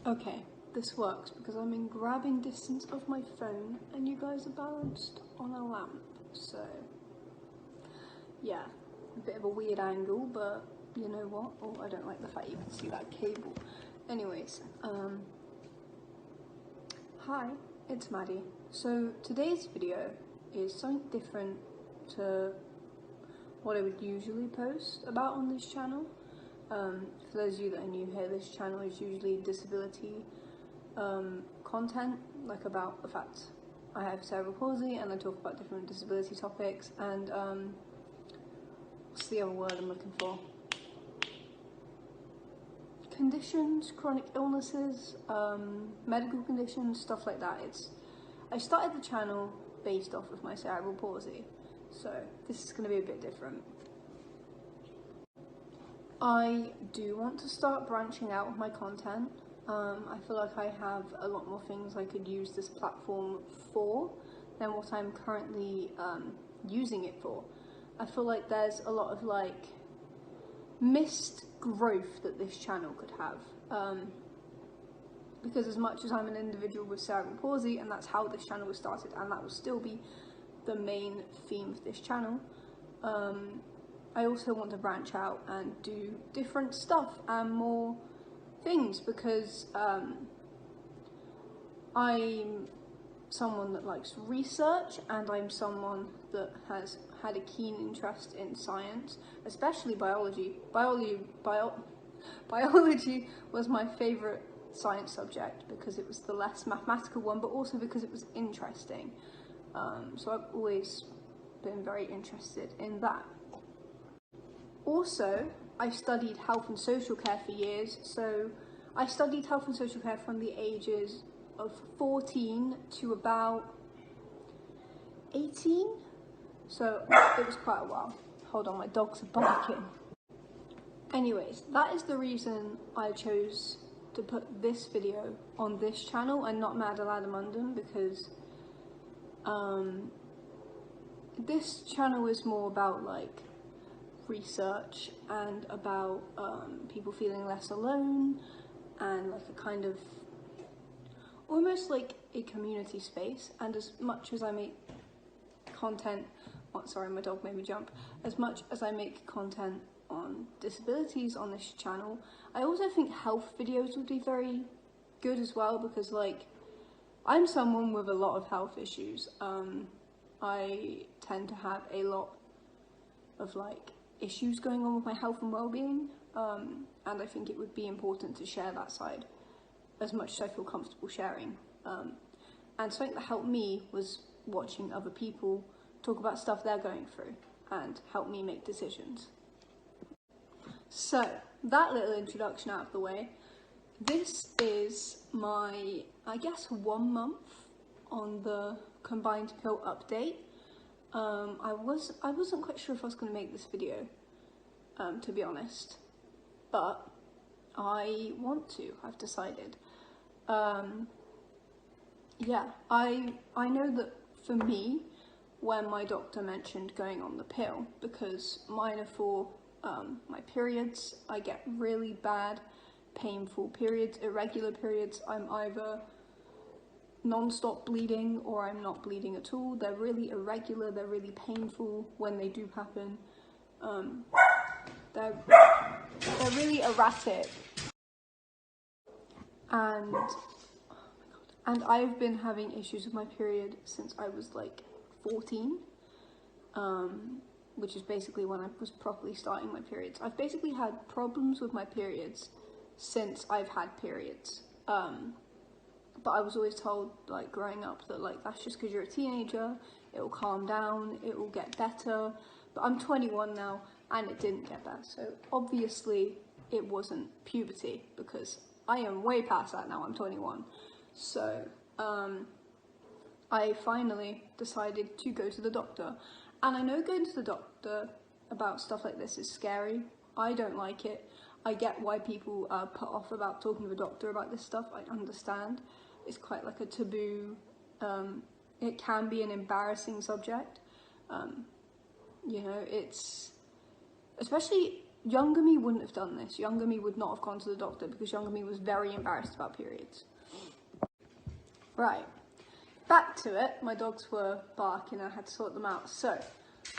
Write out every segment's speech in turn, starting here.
Okay, this works because I'm in grabbing distance of my phone and you guys are balanced on a lamp, so yeah, a bit of a weird angle, but you know what? Oh, I don't like the fact you can see that cable. Anyways, hi, it's Maddie. So today's video is something different to what I would usually post about on this channel. For those of you that are new here, this channel is usually disability content, like about the fact I have cerebral palsy, and I talk about different disability topics, and what's the other word I'm looking for? Conditions, chronic illnesses, medical conditions, stuff like that. I started the channel based off of my cerebral palsy, so this is going to be a bit different. I do want to start branching out with my content. I feel like I have a lot more things I could use this platform for than what I'm currently using it for. I feel like there's a lot of like missed growth that this channel could have. Because as much as I'm an individual with cerebral palsy, and that's how this channel was started, and that will still be the main theme of this channel, I also want to branch out and do different stuff and more things, because I'm someone that likes research, and I'm someone that has had a keen interest in science, especially biology. Biology was my favourite science subject because it was the less mathematical one, but also because it was interesting. So I've always been very interested in that. Also, I studied health and social care for years, so I studied health and social care from the ages of 14 to about 18, so it was quite a while. Hold on, my dogs are barking. Anyways, that is the reason I chose to put this video on this channel and not Madalada Munden, because this channel is more about like research and about people feeling less alone, and like a kind of almost like a community space. And as much as I make content, oh, sorry, my dog made me jump. As much as I make content on disabilities on this channel, I also think health videos would be very good as well, because like I'm someone with a lot of health issues. I tend to have a lot of like issues going on with my health and well-being, and I think it would be important to share that side as much as I feel comfortable sharing. And something that helped me was watching other people talk about stuff they're going through and help me make decisions. So that little introduction out of the way, this is my, I guess, 1 month on the combined pill update. I wasn't quite sure if I was going to make this video, to be honest, but I want to, I've decided. Yeah, I know that for me, when my doctor mentioned going on the pill, because mine are for my periods, I get really bad, painful periods, irregular periods. I'm either non-stop bleeding or I'm not bleeding at all. They're really irregular, they're really painful when they do happen. They're really erratic, and I've been having issues with my period since I was like 14, which is basically when I was properly starting my periods. I've basically had problems with my periods since I've had periods. But I was always told, like, growing up, that, like, that's just because you're a teenager, it will calm down, it will get better. But I'm 21 now, and it didn't get better. So, obviously, it wasn't puberty, because I am way past that now, I'm 21. So, I finally decided to go to the doctor. And I know going to the doctor about stuff like this is scary. I don't like it. I get why people are put off about talking to a doctor about this stuff. I understand. It's quite like a taboo. It can be an embarrassing subject. You know, it's, especially younger me wouldn't have done this. Younger me would not have gone to the doctor because younger me was very embarrassed about periods. Right, back to it. My dogs were barking, I had to sort them out. So,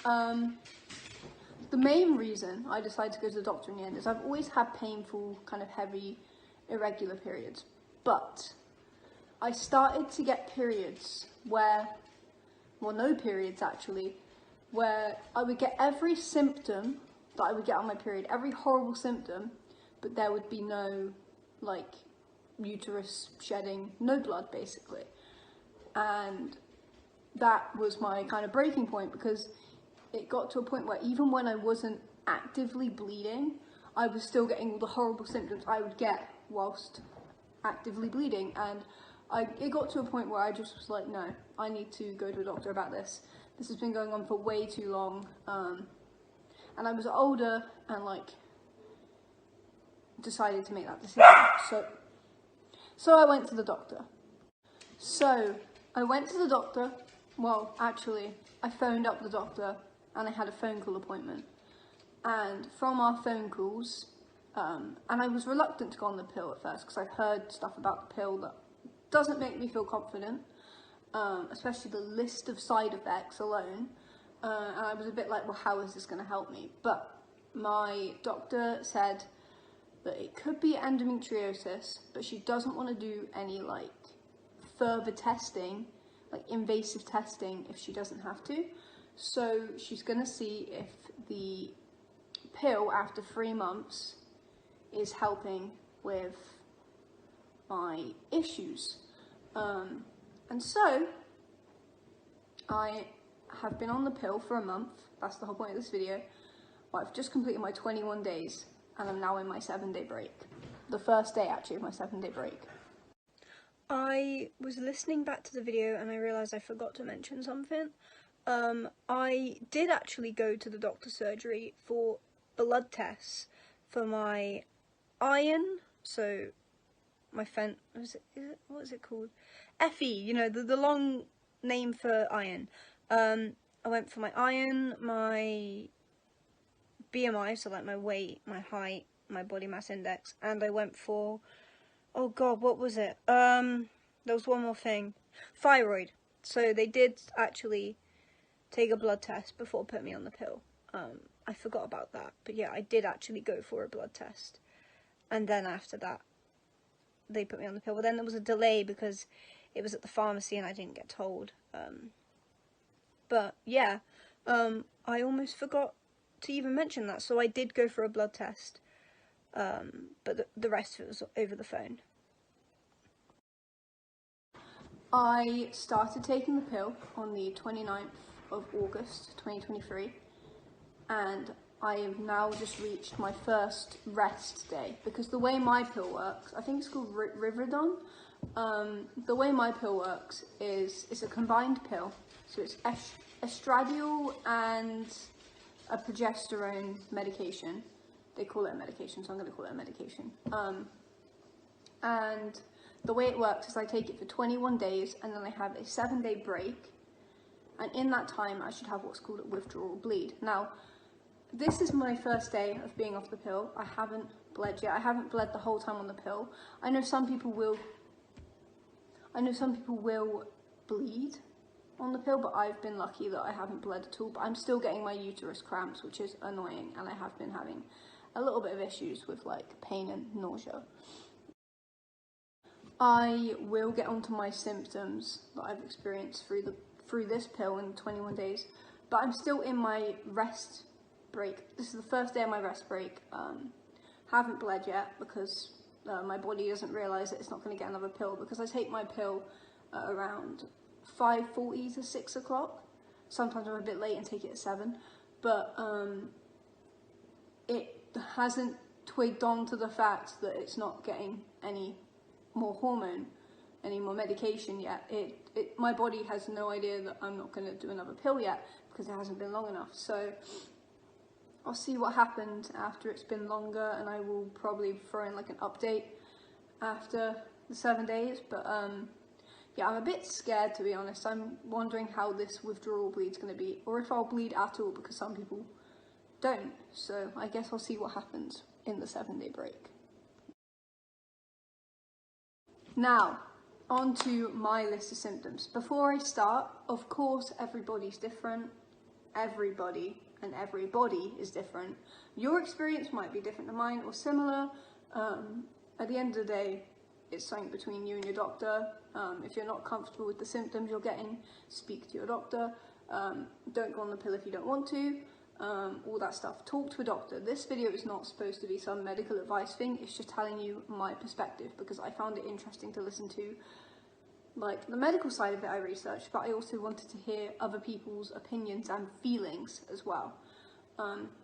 the main reason I decided to go to the doctor in the end is I've always had painful, kind of heavy, irregular periods. But I started to get periods where, well, no periods actually, where I would get every symptom that I would get on my period, every horrible symptom, but there would be no, like, uterus shedding, no blood, basically. And that was my kind of breaking point, because it got to a point where even when I wasn't actively bleeding, I was still getting all the horrible symptoms I would get whilst actively bleeding. And it got to a point where I just was like, no, I need to go to a doctor about this. This has been going on for way too long. And I was older and, like, decided to make that decision. So I went to the doctor. Well, actually, I phoned up the doctor and I had a phone call appointment. And from our phone calls, and I was reluctant to go on the pill at first because I've heard stuff about the pill that doesn't make me feel confident, especially the list of side effects alone. And I was a bit like, well, how is this going to help me? But my doctor said that it could be endometriosis, but she doesn't want to do any, like, further testing, like invasive testing, if she doesn't have to. So she's going to see if the pill after 3 months is helping with my issues. And so I have been on the pill for a month. That's the whole point of this video. Well, I've just completed my 21 days and I'm now in my 7-day break. The first day, actually, of my 7-day break. I was listening back to the video and I realised I forgot to mention something. I did actually go to the doctor's surgery for blood tests for my iron, so my what is it called? FE, you know, the long name for iron. I went for my iron, my BMI, so like my weight, my height, my body mass index, and I went for, oh god, what was it? There was one more thing. Thyroid. So they did actually take a blood test before putting me on the pill. I forgot about that, but yeah, I did actually go for a blood test. And then after that, they put me on the pill. But then there was a delay because it was at the pharmacy and I didn't get told. But yeah, I almost forgot to even mention that. So I did go for a blood test, but the rest of it was over the phone. I started taking the pill on the 29th of August 2023, and I have now just reached my first rest day, because the way my pill works, I think it's called Riverdon. The way my pill works is it's a combined pill, so it's estradiol and a progesterone medication. They call it a medication, so I'm going to call it a medication. And the way it works is I take it for 21 days and then I have a 7-day break, and in that time I should have what's called a withdrawal bleed. Now, this is my first day of being off the pill. I haven't bled yet. I haven't bled the whole time on the pill. I know some people will bleed on the pill, but I've been lucky that I haven't bled at all. But I'm still getting my uterus cramps, which is annoying, and I have been having a little bit of issues with, like, pain and nausea. I will get onto my symptoms that I've experienced through this pill in 21 days, but I'm still in my rest break. This is the first day of my rest break. Haven't bled yet because my body doesn't realise that it's not going to get another pill, because I take my pill at around 5:40 to 6 o'clock. Sometimes I'm a bit late and take it at 7, but it hasn't twigged on to the fact that it's not getting any more hormone, any more medication yet. My body has no idea that I'm not going to do another pill yet because it hasn't been long enough. So I'll see what happened after it's been longer, and I will probably throw in like an update after the 7 days. But yeah, I'm a bit scared, to be honest. I'm wondering how this withdrawal bleed's going to be, or if I'll bleed at all, because some people don't. So I guess I'll see what happens in the 7-day break. Now, on to my list of symptoms. Before I start, of course, everybody's different. Everybody and every body is different. Your experience might be different to mine or similar. At the end of the day, it's something between you and your doctor. If you're not comfortable with the symptoms you're getting, speak to your doctor. Don't go on the pill if you don't want to. All that stuff. Talk to a doctor. This video is not supposed to be some medical advice thing. It's just telling you my perspective because I found it interesting to listen to, like, the medical side of it I researched, but I also wanted to hear other people's opinions and feelings as well.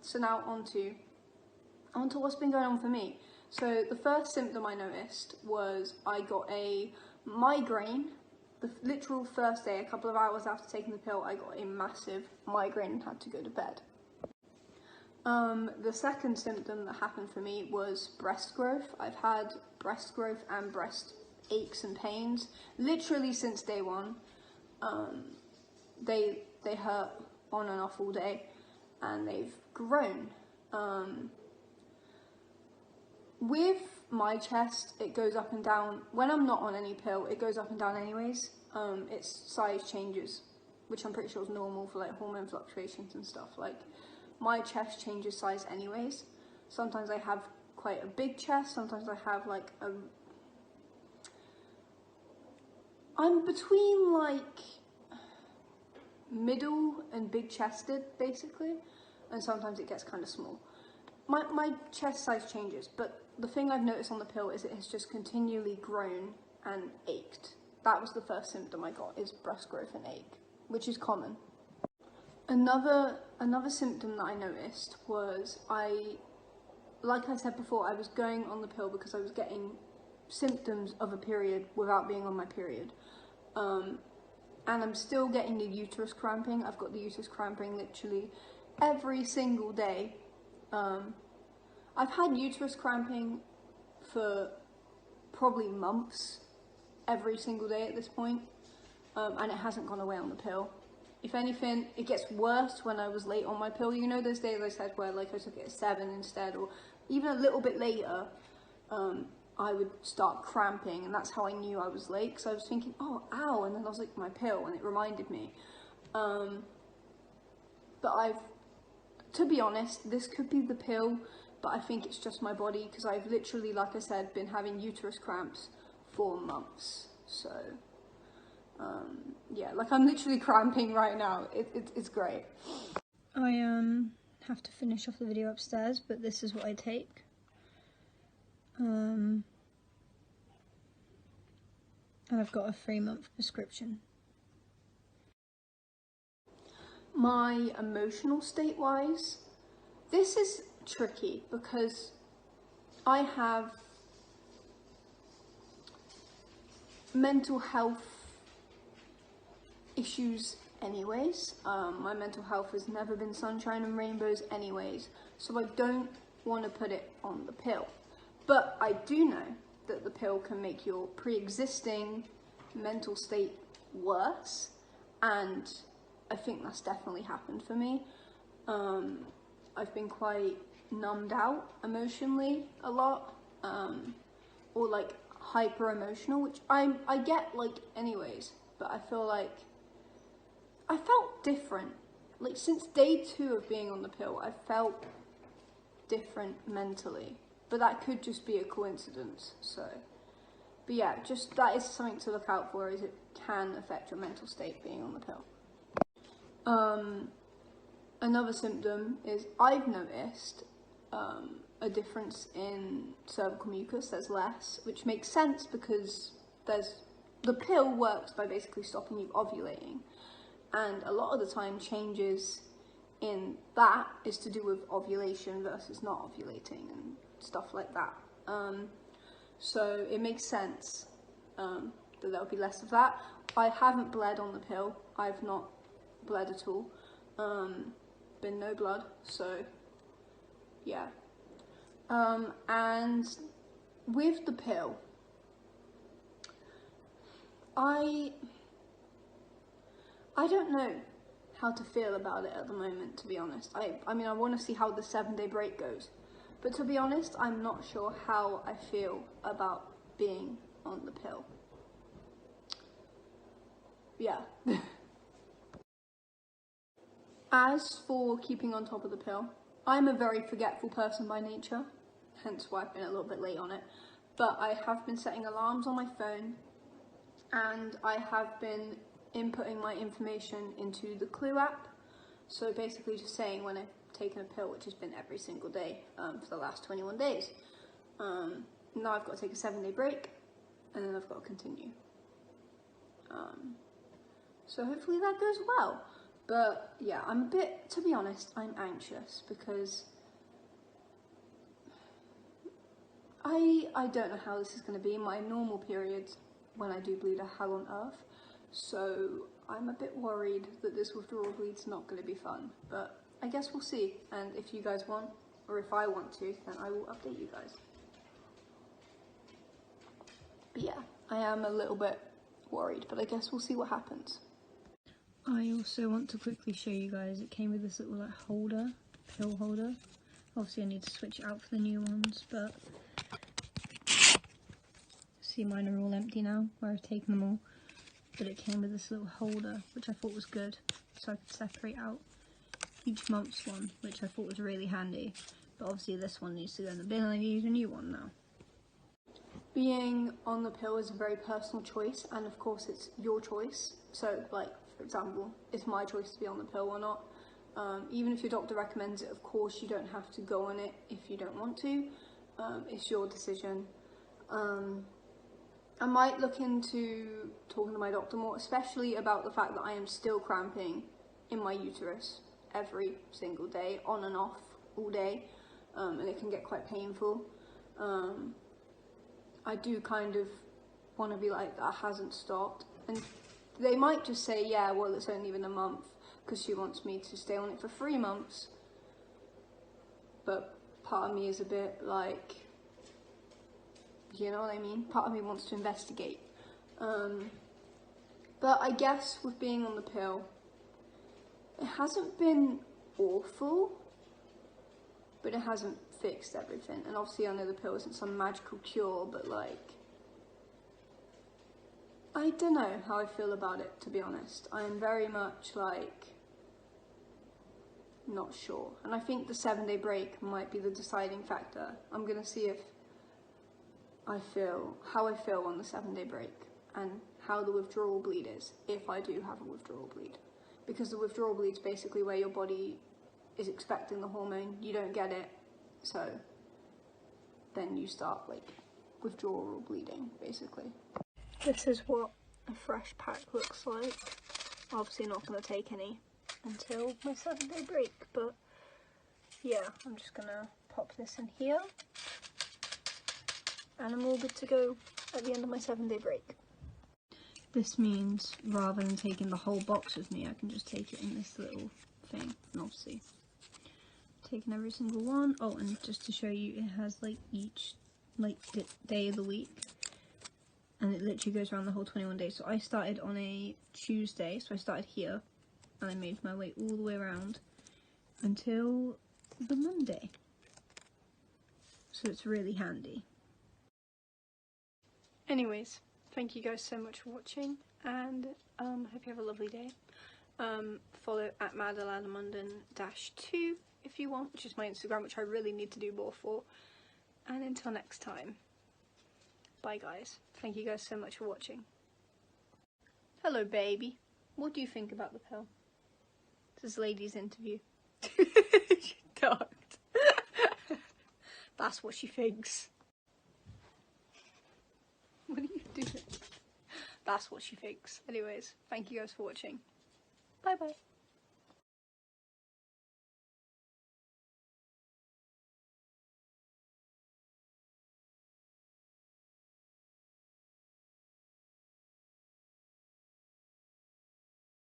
So now on to what's been going on for me. So the first symptom I noticed was I got a migraine. The literal first day, a couple of hours after taking the pill, I got a massive migraine and had to go to bed. The second symptom that happened for me was breast growth. I've had breast growth and breast aches and pains literally since day one. They hurt on and off all day, and they've grown. With my chest, it goes up and down. When I'm not on any pill, it goes up and down anyways. Its size changes, which I'm pretty sure is normal for like hormone fluctuations and stuff. Like, my chest changes size anyways. Sometimes I have quite a big chest, sometimes I have like I'm between like middle and big chested basically, and sometimes it gets kind of small. My chest size changes, but the thing I've noticed on the pill is it has just continually grown and ached. That was the first symptom I got, is breast growth and ache, which is common. Another symptom that I noticed was like I said before, I was going on the pill because I was getting symptoms of a period without being on my period. And I'm still getting the uterus cramping. I've got the uterus cramping literally every single day. I've had uterus cramping for probably months, every single day at this point, and it hasn't gone away on the pill. If anything, it gets worse when I was late on my pill. You know those days I said where like I took it at 7 instead, or even a little bit later, I would start cramping, and that's how I knew I was late, because I was thinking, oh, ow, and then I was like, my pill, and it reminded me. But to be honest, this could be the pill, but I think it's just my body, because I've literally, like I said, been having uterus cramps for months. So, yeah, like I'm literally cramping right now. It's great. I have to finish off the video upstairs, but this is what I take. And I've got a 3-month prescription. My emotional state wise, this is tricky because I have mental health issues anyways. My mental health has never been sunshine and rainbows anyways, so I don't want to put it on the pill. But I do know that the pill can make your pre-existing mental state worse, and I think that's definitely happened for me. I've been quite numbed out emotionally a lot, or like hyper emotional, which I get like anyways, but I feel like I felt different. Like since day 2 of being on the pill, I felt different mentally, but that could just be a coincidence. So, but yeah, just that is something to look out for, is it can affect your mental state being on the pill. Another symptom is I've noticed a difference in cervical mucus. There's less, which makes sense because the pill works by basically stopping you ovulating, and a lot of the time changes in that is to do with ovulation versus not ovulating and stuff like that. So it makes sense that there'll be less of that. I haven't bled on the pill. I've not bled at all. Been no blood, so yeah. And with the pill, I don't know how to feel about it at the moment, to be honest. I mean, I want to see how the 7-day break goes. But to be honest, I'm not sure how I feel about being on the pill. Yeah. As for keeping on top of the pill, I'm a very forgetful person by nature, hence why I've been a little bit late on it. But I have been setting alarms on my phone, and I have been inputting my information into the Clue app. So basically just saying when I've taken a pill, which has been every single day for the last 21 days. Now I've got to take a 7-day break, and then I've got to continue. So hopefully that goes well. But yeah, I'm a bit, to be honest, I'm anxious because I don't know how this is going to be. My normal periods when I do bleed are hell on earth. So I'm a bit worried that this withdrawal bleed's not going to be fun. But I guess we'll see. And if you guys want, or if I want to, then I will update you guys. But yeah, I am a little bit worried, but I guess we'll see what happens. I also want to quickly show you guys, it came with this little like holder, pill holder. Obviously I need to switch it out for the new ones, but see, mine are all empty now, where I've taken them all. But it came with this little holder, which I thought was good, so I could separate out each month's one, which I thought was really handy. But obviously this one needs to go in the bin and I need a new one now. Being on the pill is a very personal choice, and of course it's your choice. So like, for example, it's my choice to be on the pill or not. Even if your doctor recommends it, of course you don't have to go on it if you don't want to. It's your decision. I might look into talking to my doctor more, especially about the fact that I am still cramping in my uterus every single day, on and off all day, and it can get quite painful. I do kind of want to be like, that hasn't stopped, and they might just say, yeah, well, it's only been a month, because she wants me to stay on it for 3 months, but part of me is a bit like, you know what I mean? Part of me wants to investigate. But I guess with being on the pill, it hasn't been awful, but it hasn't fixed everything. And obviously I know the pill isn't some magical cure, but like, I don't know how I feel about it, to be honest. I am very much like, not sure. And I think the 7-day break might be the deciding factor. I'm gonna see if how I feel on the 7-day break, and how the withdrawal bleed is, if I do have a withdrawal bleed. Because the withdrawal bleed is basically where your body is expecting the hormone, you don't get it, so then you start like withdrawal bleeding, basically. This is what a fresh pack looks like. Obviously not going to take any until my 7-day break, but yeah, I'm just going to pop this in here. And I'm all good to go at the end of my 7-day break. This means rather than taking the whole box with me, I can just take it in this little thing. And obviously, taking every single one. Oh, and just to show you, it has like each day of the week. And it literally goes around the whole 21 days. So I started on a Tuesday, so I started here. And I made my way all the way around until the Monday. So it's really handy. Anyways, thank you guys so much for watching, and I hope you have a lovely day. Follow at Madalada Munden -2 if you want, which is my Instagram, which I really need to do more for. And until next time, bye guys. Thank you guys so much for watching. Hello baby, what do you think about the pill? This is lady's interview. She talked. That's what she thinks. What are you doing? That's what she thinks. Anyways, thank you guys for watching. Bye bye.